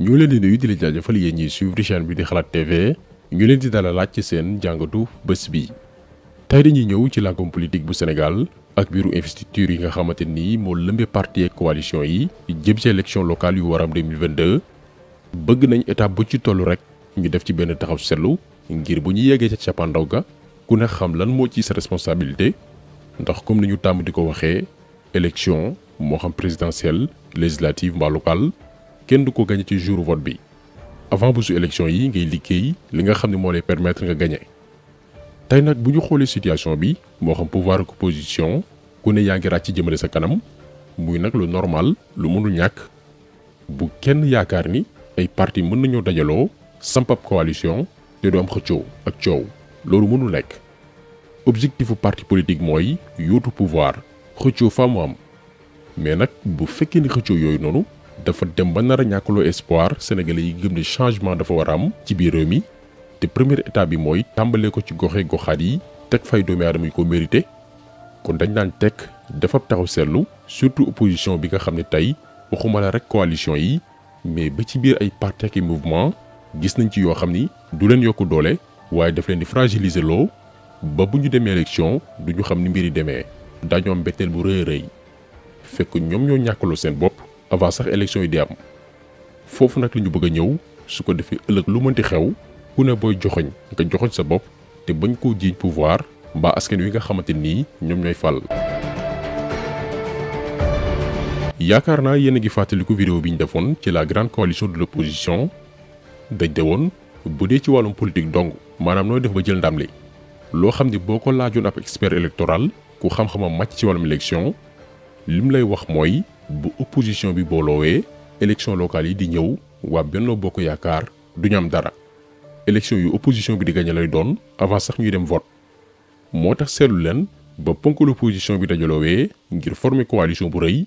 ñu leen di nuyu di la jaajëfal yéen ñiy suivre chaîne bi di xalaat TV ñu leen di dalal laaj ci seen jàngatu bés bi. tey dañuy ñëw ci langum politique bu Sénégal ak biiru investiture yi nga xamante ni moo lëmbee parti ak coalition yi jëm ci élection locale yu waram 2022 bëgg nañ étape bu ci toll rek ñu def ci benn taxaw seetlu ngir bu ñu yeggee ca cappaandaw ga ku ne xam lan moo ci sa responsabilité ndax comme ni ñu tàmm di ko waxee élection moo xam présidentielle législative mbaa locale kenn du ko gagné ci jour vote bi avant bésu élection yi ngay liggéey li nga xam ne moo lay permettre nga gagné. tey nag bu ñu xoolee situation bi moo xam pouvoir ak opposition ku ne yaa ngi ràcc jëmale sa kanam muy nag lu normal lu mënul ñàkk bu kenn yaakaar ni ay parti mën nañoo dajaloo samp ab coalition te du am xëccoo ak coow loolu mënul nekk. objectifu parti politique mooy yóotu pouvoir xëccoo fa mu am mais nag bu fekkee ni xëccoo yooyu noonu dafa dem ba nar a ñàkkaloo espoir sénégalais yi gëm ne changement dafa war a am ci biir réew mi te première étape bi mooy tàmbalee ko ci goxe goxaat yi teg fay doomi aadama yi ko mérité kon dañ daan teg dafa taxaw seetlu surtout opposition bi nga xam ne tey waxuma la rek coalition yi mais ba ci biir ay parti ak mouvement gis nañ ci yoo xam ni du leen yokku doole waaye daf leen di fragiliser loo ba bu ñu demee élection du ñu xam ni mbir yi demee dañoo am mbetteel bu rëy a rëy fekk ñoom ñoo ñàkkaloo seen bopp avant sax élection yi di am foofu nag la ñu bëgg a ñëw su ko defee ëllëg lu mënti xew ku ne booy joxoñ nga joxoñ sa bopp te bañ koo jiiñ pouvoir mbaa askan wi nga xamante nii ñoom ñooy fal. yaakaar naa yéen a ngi fàttaliku vidéo bi ñu defoon ci la grande coalition de l'opposition dañ de woon bu dee ci wàllum politique dong maanaam nooy def ba jël ndam li loo xam ni boo ko laajoon ab expert électoral ku xam-xamam màcc ci wàllum élection lim lay wax mooy bu opposition bi booloowee élection locale yi di ñëw waa Benno Bokk Yaakaar duñu am dara élection yu opposition bi di gagné lay doon avant sax ñuy dem vote moo tax seetlu leen ba ponk l'opposition bi dajaloowee ngir former coalition bu rëy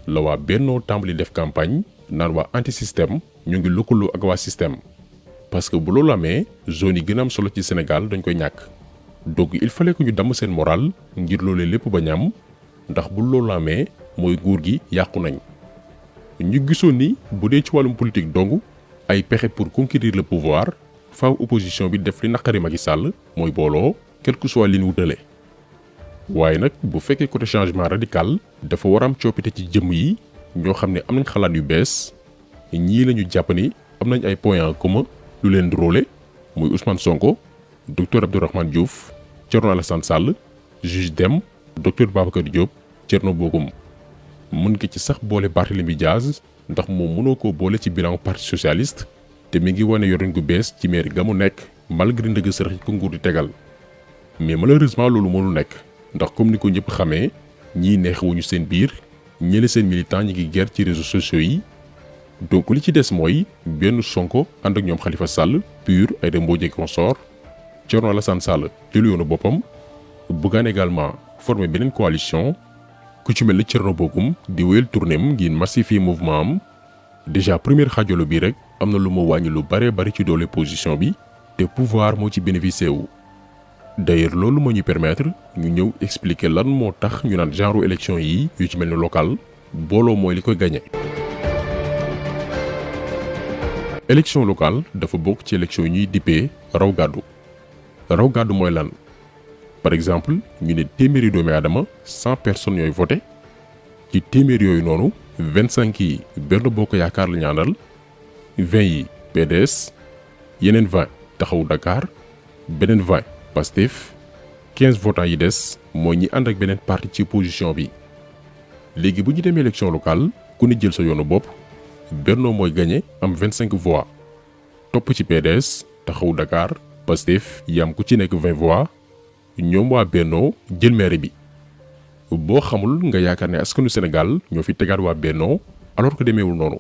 la waa Benno tàmbali def campagne naan waa anti système ñu ngi lëkkaloo ak waa système parce que bu loolu amee zone yi gën a am solo ci Sénégal dañ koy ñàkk donc il fallait que ñu damm seen moral ngir loolee lépp ba ñam ndax bu loolu amee mooy nguur gi yàqu nañ ñu gisoon ni bu dee ci wàllum politique dong ay pexe pour conquérir le pouvoir faaw opposition bi def li naqari Macky Sall mooy booloo quel que soit li ñu wutale waaye nag bu fekkee côté changement radical dafa war am coppite ci jëmm yi ñoo xam ne am nañ xalaat yu bees ñii la ñu jàpp ni am nañ ay points en commun lu leen drôle muy Ousmane Sonko docteur Abdourahmane Diouf Thierno Alassane Sall juge Dème docteur Babacar Diop Thierno Bocoum mën nga ci sax boole Barthélémy Diaz ndax moom mënoo koo boole ci bilan parti socialiste te mi ngi wane yorin gu bees ci mairie ga mu nekk malgré ndëgg sërëx ko nguur di tegal mais malheureusement loolu mënul nekk ndax comme ni ko ñëpp xamee ñii neexewuñu seen biir ñële seen militant ñi ngi guerre ci réseaux sociaux yi donc li ci des mooy benn Sonko ànd ak ñoom Khalifa Sall PUR Aïda Mbodj consort Thierno Alassane Sall jël yoonu boppam Bougane également formé beneen coalition ku ci mel ni Thierno Bocoum di wéyal tournéem ngir massifier mouvement am déjà première xaajalo bi rek am na lu mu wàññi lu bare bari ci doole position bi te pouvoir moo ci bénéficié wu. d'ailleurs loolu moo ñu permettre ñu ñëw expliquer lan moo tax ñu naan genre élection yi yu ci mel ni local booloo mooy li koy gagné. élection locale dafa bokk ci élection yi ñuy dippee raw gàddu mooy lan. par exemple ñu ne téeméeri doomi aadama 100 personnes yooyu voté ci téeméer yooyu noonu 25 yi Benno Bokk Yaakaar la ñaanal 20 yi PDS yeneen 20 taxawu Dakar beneen 20 Pastef 15 votants yi des mooy ñi ànd ak beneen parti ci opposition bi. léegi bu ñu demee élection locale ku ne jël sa yoonu bopp Benno mooy gagné am 25 voix topp ci PDS taxawu Dakar Pastef yi am ku ci nekk 20 voix. ñoom waa Benno jël maire bi boo xamul nga yaakaar ne askanu Sénégal ñoo fi tegaat waa Benno alors que demeewul noonu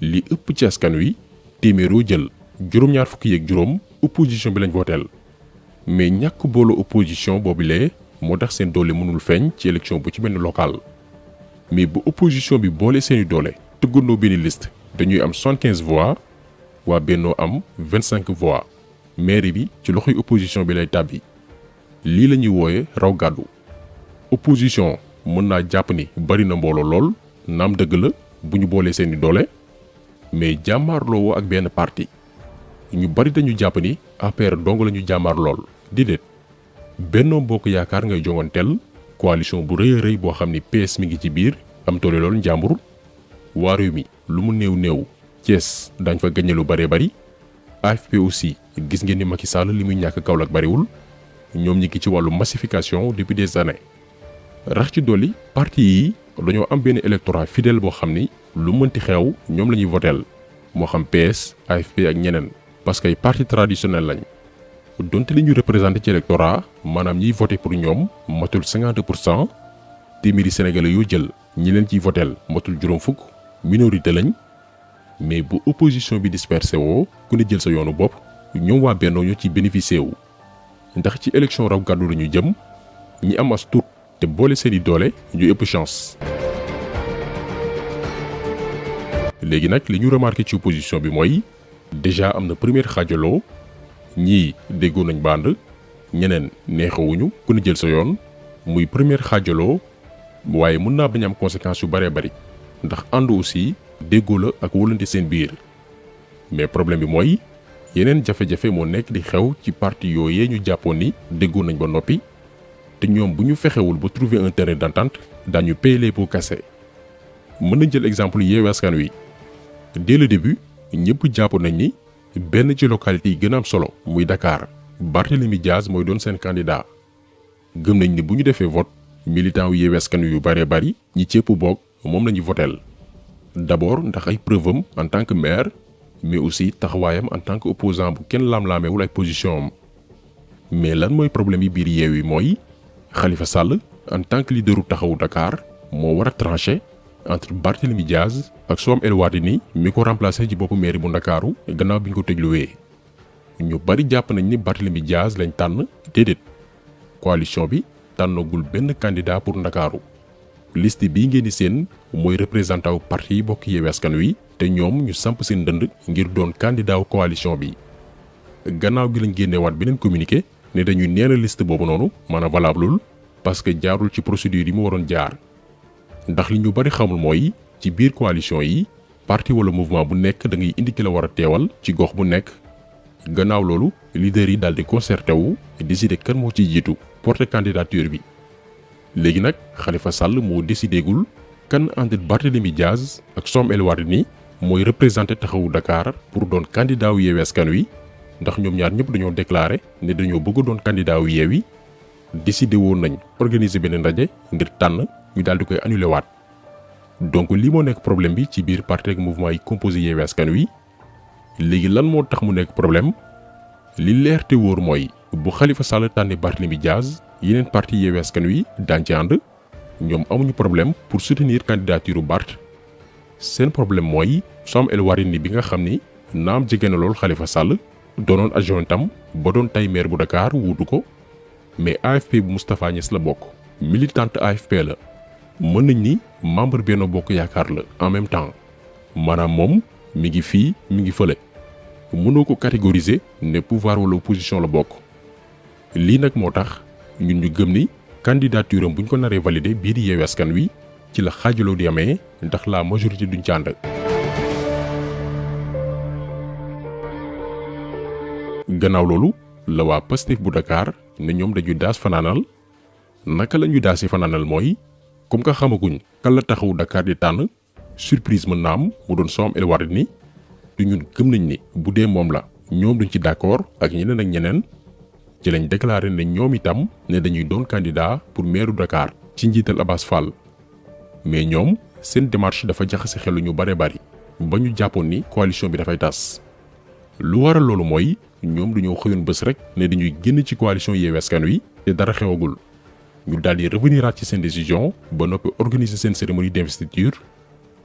li ëpp ci askan wi téeméeroo jël juróom-ñaar fukki yeeg juróom opposition bi lañ vooteel mais ñàkk booloo opposition boobilee moo tax seen doole mënul feeñ ci élection bu ci benn local mais bu opposition bi boole seeni doole tëggandoo benn liste dañuy am 75 voix waa Benno am 25 voix maire bi ci loxoy opposition bi lay tàbbi. lii la ñuy wooye raw gàddu opposition mën naa jàpp ni bari na mbooloo lool naam dëgg la bu ñu boolee seeni doole mais jàmmaarloo ak benn parti ñu bari dañu jàpp ni APR dong la ñu jàmmaar lool déedéet Benno Bokk Yaakaar ngay jonganteel coalition bu rëy a rëy boo xam ni PS mi ngi ci biir am toole lool njàmbur waa Rewmi lu mu néew Thiès dañ fa gagné lu bëree bëri AFP aussi gis ngeen ni Macky Sall li muy ñàkk Kaolack bariwul ñoom ñi ngi ci wàllu massification depuis des années rax ci dolli parti yi dañoo am benn électorat fidèle boo xam ni lu mënti xew ñoom la ñuy voteel moo xam PS AFP ak ñeneen parce que ay parti traditionnel lañ donte li ñu représenté ci électorat maanaam ñiy voté pour ñoom matul 50% téeméeri sénégalais yoo jël ñi leen ciy voteel matul juróom fukk minorité lañ mais bu opposition bi dispersé woo ku ne jël sa yoonu bopp ñoom waa Benno ñoo ci bénéficié wu ndax ci élection raw gàddu la ñu jëm ñi am as tuut te boole seeni doole ñu ëpp chance. léegi nag li ñu remarqué ci opposition bi mooy déjà am na première xaajaloo ñii déggoo nañ band ñeneen neexawuñu ku ne jël sa yoon muy première xaajaloo waaye mën naa bañ am conséquences yu bëree bëri ndax ànd aussi déggoo la ak wóolante seen biir mais problème bi mooy yeneen jafe-jafe moo nekk di xew ci parti yooyee ñu jàppoon ni déggoo nañ ba noppi te ñoom bu ñu fexewul ba trouver un terrain d'entente daañu payer les pots cassés mën nañ jël exemple Yewwi Askan Wi dès le début ñëpp jàpp nañ ni benn ci localité yi gën a am solo muy Dakar Barthélémy Diaz mooy doon seen candidat gëm nañ ni bu ñu defee vote militant wu Yewwi Askan Wi yu bëree bëri ñi ci ëpp boog moom la ñuy voteel d'abord ndax ay preuve am en tant que maire mais aussi taxawaayam en tant que opposant bu kenn laam-laamewul ay position am mais lan mooy problème yi biir Yewwi mooy Khalifa Sall en tant que leaderu taxawu Dakar moo war a trancher entre Barthélémy Diaz ak Soham El Wardini mi ko remplacé ci boppu mairie bu Ndakaaru gannaaw bi ñu ko tëjluwee ñu bari jàpp nañ ni Barthélémy Diaz lañ tànn déedéet coalition bi tànnagul benn candidat pour Ndakaaru liste bii ngeen di seen mooy représentant wu parti yi bokk Yewwi Askan Wi te ñoom ñu samp seen ndënd ngir doon candidat wu coalition bi gannaaw gi lañ génneewaat beneen communiqué ne dañuy neena liste boobu noonu maanaam valableul parce que jaarul ci procédure yi mu waroon jaar ndax li ñu bari xamul mooy ci biir coalition yi parti wala mouvement bu nekk da ngay indi ki la war a teewal ci gox bu nekk gannaaw loolu leader yi daal di concerté wu décider kan moo ciy jiitu porter candidature bi léegi nag Khalifa Sall moo décidé gul kan entre Barthélémy Diaz ak Soham El Wardini mooy représenté taxawu Dakar pour doon candidat wu Yewwi Askan Wi ndax ñoom ñaar ñëpp dañoo déclaré ne dañoo bëgg doon candidat wu Yewwi décidé woon nañ organiser beneen ndaje ngir tànn ñu daal di koy annulé waat donc lii moo nekk problème bi ci biir parti ak mouvement yi composé Yewwi Askan Wi léegi lan moo tax mu nekk problème li leer te wóor mooy bu Khalifa Sall tànne Barthélémy Diaz yeneen parti Yewwi Askan Wi daan ci ànd ñoom amuñu problème pour soutenir candidature Barth seen problème mooy Soham El Wardini bi nga xam ni naam jege na lool Khalifa Sall doonoon adjointam ba doon tay maire bu Dakar wuutu ko mais AFP bu Moustapha Niasse la bokk militante AFP la mën nañ ni membre Benno Bokk Yaakaar la en même temps maanaam moom mi ngi fii mi ngi fële mënoo ko catégoriser ne pouvoir wala opposition la bokk lii nag moo tax ñun ñu gëm ni candidature am buñ ko naree valider biir Yewwi Askan Wi ci la xaajaloo di amee ndax la majorité duñ ci ànd. gannaaw loolu la waa Pastef bu Dakar ne ñoom dañuy daas fanaanal naka la ñuy daasi fanaanal mooy comme que xamaguñ kan la taxawu Dakar di tànn surprise mën na am mu doon Soham El Wardini te ñun gëm nañ ni bu dee moom la ñoom duñ ci d'accord ak ñeneen ak ñeneen ci lañ déclaré ne ñoom itam ne dañuy doon candidat pour maire Dakar ci njiital Abass Fall mais ñoom seen démarche dafa jaxase xelu ñu bare bari ba ñu jàppoon ni coalition bi dafay tas lu waral loolu mooy ñoom dañoo xëyoon bés rek ne dañuy génn ci coalition Yewwi Askan Wi te dara xewagul ñu daal di reveniraat ci seen décision ba noppi organiser seen cérémonie d'investiture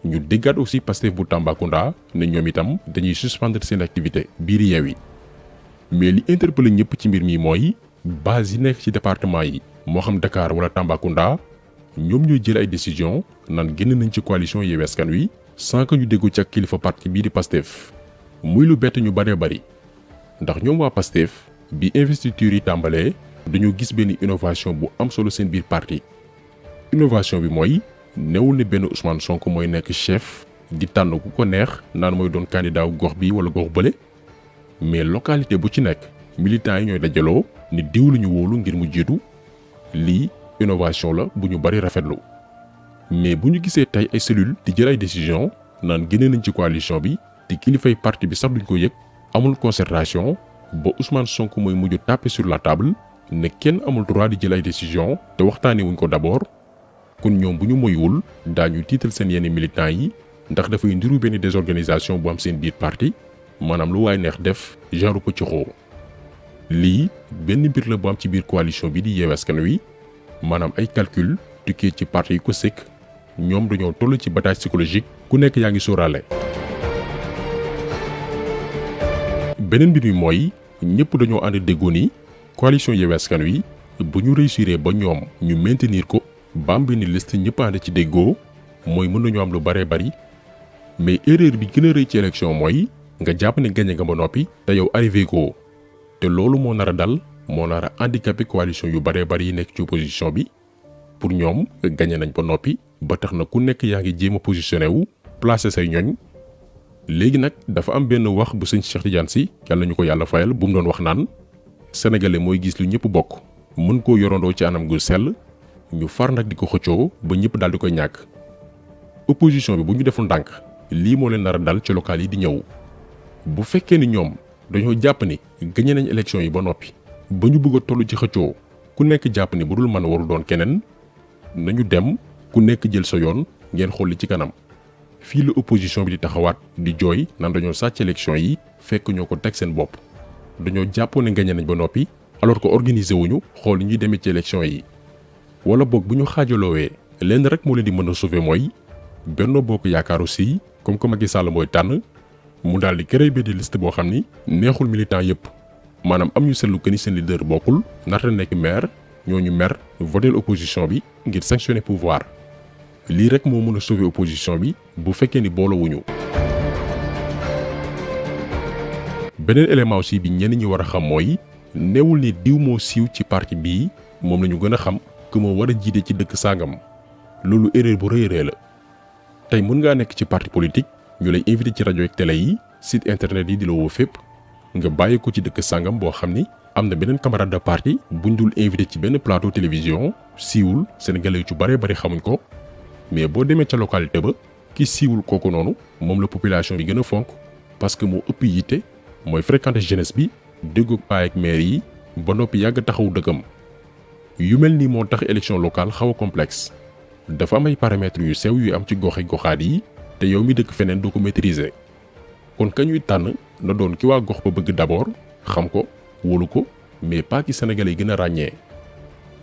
ñu déggaat aussi Pastef bu Tambacounda ne ñoom itam dañuy suspendre seen activité biir Yewwi mais li interpellé ñëpp ci mbir mi mooy base yi nekk ci département yi moo xam Dakar wala Tambacounda ñoom ñooy jël ay décision naan génn nañ ci coalition Yewwi Askan Wi sans que ñu déggu ci ak kilifa parti bii di Pastef muy lu bett ñu baree bari ndax ñoom waa Pastef bi investiture yi tàmbalee dañoo gis benn innovation bu am solo seen biir parti innovation bi mooy newul ne benn Ousmane Sonko mooy nekk chef di tànn ku ko neex naan mooy doon candidat wu gox bi wala gox bële mais localité bu ci nekk militants yi ñooy dajaloo ni diw lu ñu wóolu ngir mu jiitu lii innovation la bu ñu bari rafetlu mais bu ñu gisee tey ay cellules di jël ay décision naan génne nañ ci coalition bi te kilifay parti bi sax duñ ko yëg amul concertation ba Ousmane Sonko mooy mujj taper sur la table ne kenn amul droit di jël ay décision te waxtaanee wuñ ko d'abord kon ñoom bu ñu moywul daañu tiital seen yenn militants yi ndax dafay ndiru benn désorganisation bu am seen biir parti maanaam lu waay neex def genre pëccëxoo lii benn mbir la bu am ci biir coalition bi di Yewwi Askan Wi maanaam ay calcul tukkee ci parti yi ko sëkk ñoom dañoo toll ci bataille psychologique ku nekk yaa ngi sóoraale. beneen mbir mi mooy ñëpp dañoo ànd déggoo ni coalition Yewwi Askan Wi bu ñu réussiree ba ñoom ñu maintenir ko ba am benn liste ñëpp ànd ci déggoo mooy mën nañu am lu baree bari mais erreur bi gën a rëy ci élection mooy nga jàpp ne gagné nga ba noppi te yow arrivé ko te loolu moo nar a dal moo nar a handicapé coalition yu baree bari yi nekk ci opposition bi pour ñoom gagné nañ ba noppi ba tax na ku nekk yaa ngi jéem a positionné wu placé say ñoñ. léegi nag dafa am benn wax bu sëñ Cheikh Tidiane Sy yàlla ñu ko yàlla fayal bu mu doon wax naan sénégalais mooy gis lu ñëpp bokk mën koo yorandoo ci anam gu sell ñu far nag di ko xëccoo ba ñëpp daal di koy ñàkk. opposition bi bu ñu deful ndànk lii moo leen nar a dal ci local yi di ñëw bu fekkee ni ñoom dañoo jàpp ni gagné nañ élection yi ba noppi ba ñu bëgg a toll ci xëccoo ku nekk jàpp ni bu dul mën warul doon keneen nañu dem ku nekk jël sa yoon ngeen xool li ci kanam. fii la opposition bi di taxawaat di jooy naan dañoo sàcc élection yi fekk ñoo ko teg seen bopp dañoo jàppoon ne gagné nañ ba noppi alors que organisé wuñu xool ñuy demee ci élection yi wala boog bu ñu xaajaloowee lenn rek moo leen di mën a sauver mooy Benno Bokk Yaakaar aussi comme que Macky Sall mooy tànn mu daal di créer benn liste boo xam ni neexul militant yëpp maanaam am ñu seetlu que ni seen leader bokkul narte nekk maire ñooñu mer voter opposition bi ngir sanctionner pouvoir lii rek moo mën a sauver opposition bi bu fekkee ni boolowuñu. beneen élément aussi bi ñenn ñi war a xam mooy neewul ni diw moo siiw ci parti bii moom la ñu gën a xam que moo war a jiite ci dëkk sangam loolu erreur bu rëy rëy la tey mën ngaa nekk ci parti politique ñu lay invité ci rajo ak télé yi site internet yi di la woo fépp nga bàyyi ko ci dëkk sangam boo xam ni am na beneen camarade de parti buñ dul invité ci benn plateau télévision siiwul sénégalais yu ci bare bari xamuñ ko. mais boo demee ca localité ba ki siiwul kooku noonu moom la population bi gën a fonk parce que moo ëpp yitte mooy fréquenter jeunesse bi déggoog paa ak maire yi ba noppi yàgg taxawu dëkkam. yu mel nii moo tax élection locale xaw a complexe dafa am ay paramètres yu sew yu am ci goxaat yi te yow mi dëkk feneen doo ko maîtriser kon kañuy tànn na doon ki waa gox ba bëgg d'abord xam ko wóolu ko mais pas ki sénégalais yi gën a ràññee.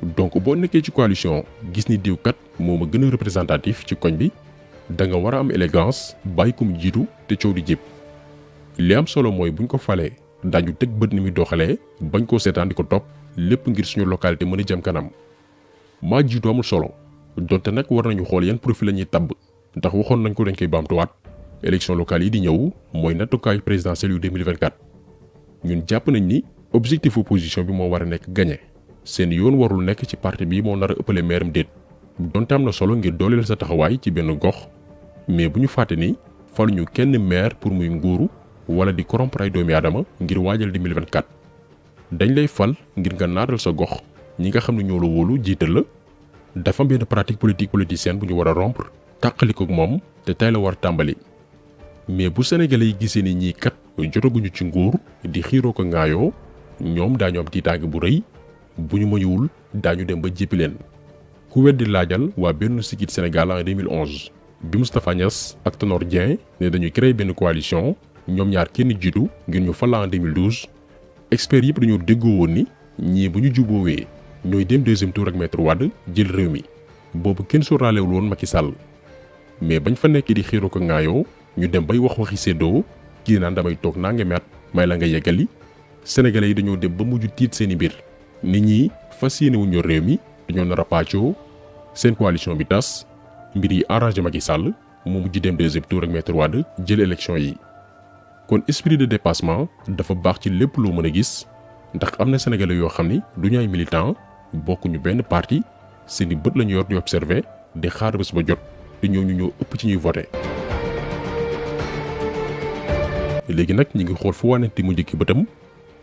donc boo nekkee ci coalition gis ni diw kat moo ma gën a représentatif ci koñ bi da nga war a am élégance bàyyi ko mu jiitu te coow di jib li am solo mooy buñ ko falee daañu teg bët ni muy doxalee bañ koo seetaan di ko topp lépp ngir suñu localité mën a jëm kanam maa jiitu amul solo donte nag war nañu xool yan profil la ñuy tabb ndax waxoon nañ ko dañ koy baamtuwaat élection locale yi di ñëw mooy nattukaayu présidentielle yu 2024 ñun jàpp nañ ni objectif opposition bi moo war a nekk gagné. seen yoon warul nekk ci parti bi moo nar a ëppale meeram déet donte am na solo ngir dooleel sa taxawaay ci benn gox mais bu ñu fàtte ni faluñu kenn maire pour muy nguuru wala di corrompre ay doomi aadama ngir waajal 2024 dañ lay fal ngir nga naatal sa gox ñi nga xam ne ñoo la wóolu jiital la dafa am benn pratique politique politicienne bu ñu war a rompre tàqali ko ak moom te tey la war tàmbali mais bu sénégalais yi gisee ni ñii kat jotaguñu ci nguur di xiiroo ko ŋaayoo ñoom daañu am tiitaange bu rëy. bu ñu moyuwul daañu dem ba jéppi leen ku weddi laajal waa Benno Siggil Sénégal en 2011 bi Moustapha Niasse ak Tanor Dieng ne dañuy créer benn coalition ñoom ñaar kenn jiitu ngir ñu fal en 2012 experts yëpp dañoo déggoo woon ni ñii bu ñu juboowee ñooy dem deuxième tour ak Maître Wade jël réew mi boobu kenn sóoraalewul woon Macky Sall mais bañ fa nekk di xiiroo ko ŋaayoo ñu dem bay wax waxi séddoo kii naan damay toog naa nga meet may la nga yeggali sénégalais yi dañoo dem ba mujj tiit seeni mbir. nit ñi fas yéene wuñu réew mi dañoo nar a pàccoo seen coalition bi tas mbir yi arrangé Macky Sall mu mujj dem deuxième tour ak Maître Wade jël élection yi kon esprit de dépassement dafa baax ci lépp loo mën a gis ndax am na sénégalais yoo xam ni du ñu ay militant bokkuñu benn parti seeni bët lañu yor di observer di xaar bés ba jot te ñooñu ñoo ëpp ci ñuy voté. léegi nag ñi ngi xool fu wanenti mu njëkki bëtam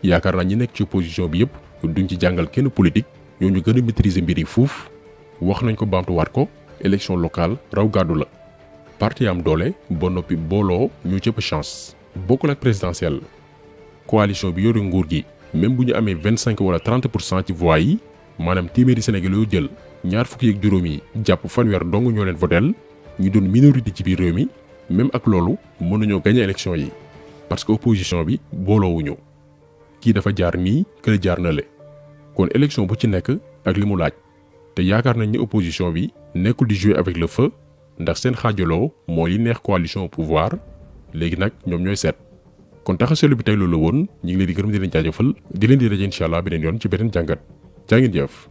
yaakaar naa ñi nekk ci opposition bi yëpp duñ ci jàngal kenn politique ñoo ñu gën a maîtriser mbir yi fuuf wax nañ ko baamtuwaat ko élection locale raw gàddu la parti am doole ba noppi booloo ñu cëpp chance bokkul ak présidentielle coalition bi yore nguur gi même bu ñu amee 25 wala 30% ci voix yi maanaam téeméeri Sénégal yoo jël ñaar fukki ak juróom yi jàpp fanweer dong ñoo leen votel ñu doon minorité ci biir réew mi même ak loolu mën nañoo gagné élection yi parce que opposition bi booloowuñu kii dafa jaar nii kële jaar na le kon élection bu ci nekk ak li mu laaj te yaakaar nañ ni opposition bi nekkul di jouer avec le feu ndax seen xaajaloo moo li neex coalition au pouvoir léegi nag ñoom ñooy seet kon taxaseelu bi tey loolu la woon ñu ngi leen di gërëm di leen jaajëfal di leen di daje incha allah beneen yoon ci beneen jàngat jaa ngeen jëf